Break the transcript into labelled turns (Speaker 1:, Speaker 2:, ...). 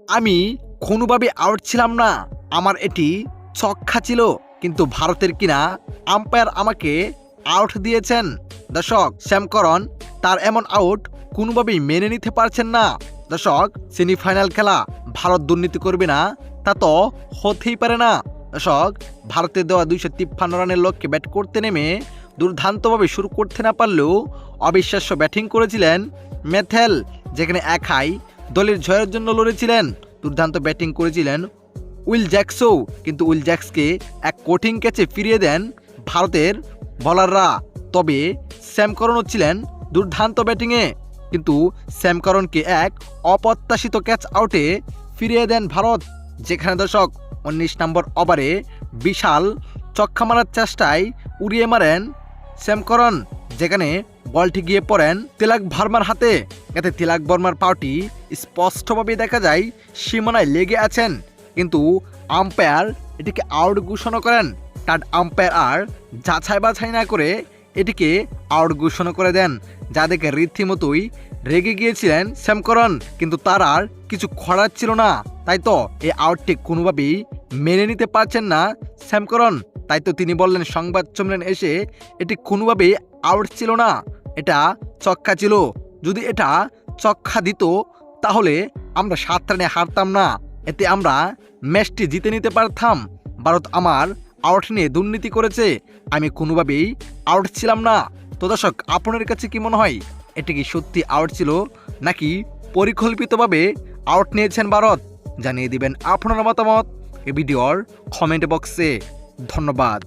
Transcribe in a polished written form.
Speaker 1: আমি কোনোভাবে আউট ছিলাম না, আমার এটি ছক্কা ছিল, কিন্তু ভারতের কিনা আম্পায়ার আমাকে আউট দিয়েছেন। দর্শক, শ্যাম করণ তার এমন আউট কোনোভাবেই মেনে নিতে পারছেন না। দর্শক, সেমিফাইনাল খেলা, ভারত দুর্নীতি করবে না তা তো হতেই পারে না। দর্শক, ভারতের দেওয়া 253 রানের লক্ষ্যে ব্যাট করতে নেমে দুর্দান্তভাবে শুরু করতে না পারলেও অবিশ্বাস্য ব্যাটিং করেছিলেন ম্যাথেল, যেখানে একাই দলের জয়ের জন্য লড়েছিলেন। দুর্দান্ত ব্যাটিং করেছিলেন উইল জ্যাক্সও, কিন্তু উইল জ্যাক্সকে এক কঠিন ক্যাচে ফিরিয়ে দেন ভারতের বোলাররা। তবে স্যাম করণও ছিলেন দুর্দান্ত ব্যাটিংয়ে, কিন্তু স্যাম করণকে এক অপ্রত্যাশিত ক্যাচ আউটে ফিরিয়ে দেন ভারত, যেখানে দর্শক 19 নম্বর ওভারে বিশাল ছক্কা মারার চেষ্টায় উড়িয়ে মারেন স্যাম করণ, যেখানে বলটি গিয়ে পড়েন তিলক ভার্মার হাতে। এতে তিলক ভার্মার পাওটি স্পষ্টভাবে দেখা যায় সীমানায় লেগে আছেন, কিন্তু আম্পায়ার এটিকে আউট ঘোষণা করেন। তার আম্পায়ার আর যাচাই বাছাই না করে এটিকে আউট ঘোষণা করে দেন, যা দেখে রীতিমতোই রেগে গিয়েছিলেন স্যাম করণ, কিন্তু তার আর কিছু করার ছিল না। তাই তো এই আউটটি কোনোভাবেই মেনে নিতে পারছেন না স্যাম করণ। তাই তো তিনি বললেন সংবাদ সম্মেলনে এসে, এটি কোনোভাবেই আউট ছিল না, এটা ছক্কা ছিল। যদি এটা ছক্কা দিত তাহলে আমরা 7 রানে হারতাম না, এতে আমরা ম্যাচটি জিতে নিতে পারতাম। ভারত আমার আউট নিয়ে দুর্নীতি করেছে, আমি কোনোভাবেই আউট ছিলাম না। তো দর্শক, আপনার কাছে কি মনে হয়, এটি কি সত্যি আউট ছিল নাকি পরিকল্পিতভাবে আউট নিয়েছেন ভারত? জানিয়ে দিবেন আপনার মতামত এই ভিডিওর কমেন্ট বক্সে। ধন্যবাদ।